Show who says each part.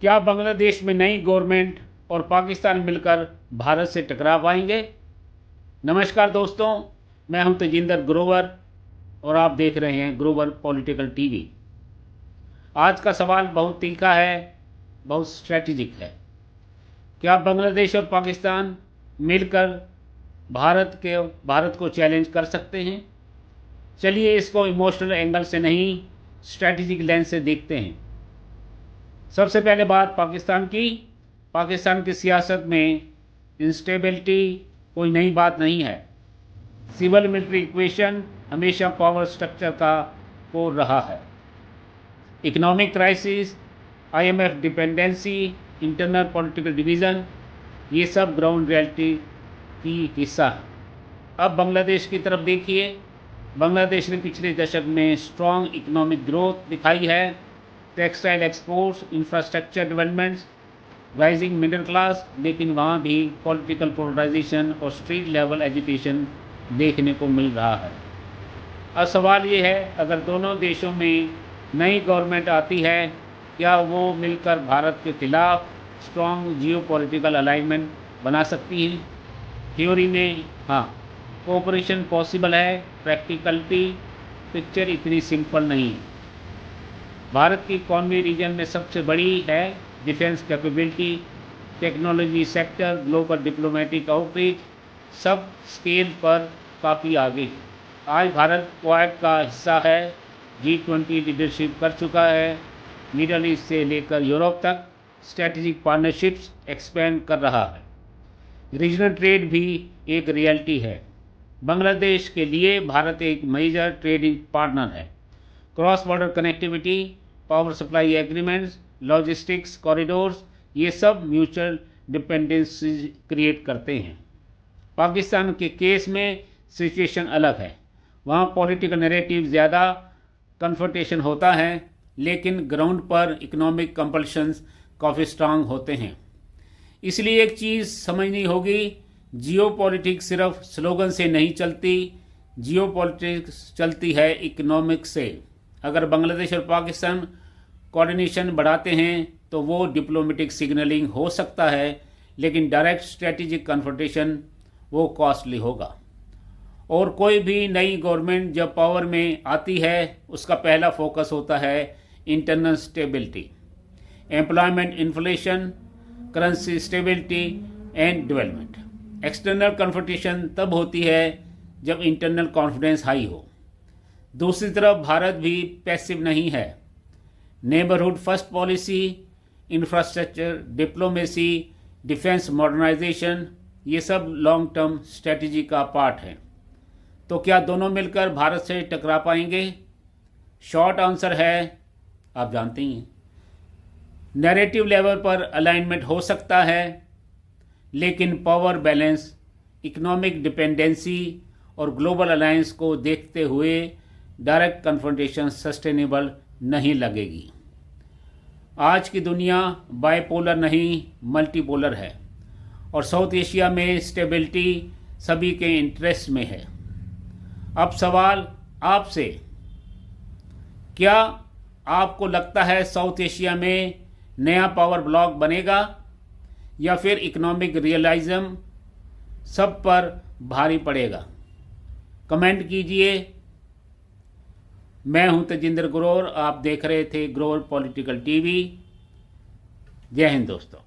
Speaker 1: क्या बांग्लादेश में नई गवर्नमेंट और पाकिस्तान मिलकर भारत से टकरा पाएंगे? नमस्कार दोस्तों, मैं हूं तेजिंदर ग्रोवर और आप देख रहे हैं ग्रोवर पॉलिटिकल टीवी। आज का सवाल बहुत तीखा है, बहुत स्ट्रेटेजिक है। क्या बांग्लादेश और पाकिस्तान मिलकर भारत को चैलेंज कर सकते हैं? चलिए इसको इमोशनल एंगल से नहीं, स्ट्रेटेजिक लेंस से देखते हैं। सबसे पहले बात पाकिस्तान की सियासत में इंस्टेबिलिटी कोई नई बात नहीं है। सिविल मिलिट्री इक्वेशन हमेशा पावर स्ट्रक्चर का कोर रहा है। Economic crisis, IMF dependency, internal political division, ये सब ग्राउंड रियलिटी की हिस्सा है। अब बांग्लादेश की तरफ देखिए। बांग्लादेश ने पिछले दशक में स्ट्रॉन्ग इकोनॉमिक ग्रोथ दिखाई है। Textile exports, infrastructure developments, rising middle class, लेकिन वहाँ भी पॉलिटिकल पोलराइजेशन और स्ट्रीट लेवल एजुटेशन देखने को मिल रहा है। अब सवाल ये है, अगर दोनों देशों में नई गवर्नमेंट आती है, क्या वो मिलकर भारत के खिलाफ स्ट्रॉन्ग जियोपॉलिटिकल अलाइनमेंट बना सकती हैं? थ्योरी में हाँ, कोऑपरेशन पॉसिबल है। प्रैक्टिकलिटी पिक्चर इतनी सिंपल नहीं है। भारत की इकॉनमी रीजन में सबसे बड़ी है। Defence capability, technology sector, global diplomatic outreach, सब स्केल पर काफ़ी आगे है। आज भारत क्वाड का हिस्सा है, G20 लीडरशिप कर चुका है, मिडल ईस्ट से लेकर यूरोप तक स्ट्रेटेजिक पार्टनरशिप्स एक्सपेंड कर रहा है। रीजनल ट्रेड भी एक रियलिटी है। बांग्लादेश के लिए भारत एक मेजर ट्रेडिंग पार्टनर है। Cross border connectivity, power supply agreements, logistics corridors, ये सब म्यूचुअल डिपेंडेंसी क्रिएट करते हैं। पाकिस्तान के केस में सिचुएशन अलग है। वहाँ पॉलिटिकल नैरेटिव ज़्यादा कन्फ्रंटेशन होता है, लेकिन ग्राउंड पर इकोनॉमिक कंपल्शंस काफ़ी स्ट्रांग होते हैं। इसलिए एक चीज़ समझनी होगी, जियोपॉलिटिक्स सिर्फ स्लोगन से नहीं चलती, जियोपॉलिटिक्स चलती है इकोनॉमिक्स से। अगर बांग्लादेश और पाकिस्तान कोऑर्डिनेशन बढ़ाते हैं तो वो डिप्लोमेटिक सिग्नलिंग हो सकता है, लेकिन डायरेक्ट स्ट्रेटेजिक कन्फ्रंटेशन वो कॉस्टली होगा। और कोई भी नई गवर्नमेंट जब पावर में आती है, उसका पहला फोकस होता है internal stability, employment, inflation, currency stability and development. External confrontation तब होती है जब इंटरनल कॉन्फिडेंस हाई हो। दूसरी तरफ भारत भी पैसिव नहीं है। Neighbourhood first policy, infrastructure, diplomacy, defence modernisation, ये सब लॉन्ग टर्म स्ट्रेटजी का पार्ट है। तो क्या दोनों मिलकर भारत से टकरा पाएंगे? शॉर्ट आंसर है, आप जानते ही हैं, नैरेटिव लेवल पर अलाइनमेंट हो सकता है, लेकिन पावर बैलेंस, इकोनॉमिक डिपेंडेंसी और ग्लोबल अलायंस को देखते हुए डायरेक्ट कन्फ्रंटेशन सस्टेनेबल नहीं लगेगी। आज की दुनिया बाइपोलर नहीं, मल्टीपोलर है, और साउथ एशिया में स्टेबिलिटी सभी के इंटरेस्ट में है। अब सवाल आपसे, क्या आपको लगता है साउथ एशिया में नया पावर ब्लॉक बनेगा, या फिर इकोनॉमिक रियलिज्म सब पर भारी पड़ेगा? कमेंट कीजिए। मैं हूं तेजिंदर ग्रोवर, आप देख रहे थे ग्रोवर पॉलिटिकल टीवी। जय हिंद दोस्तों।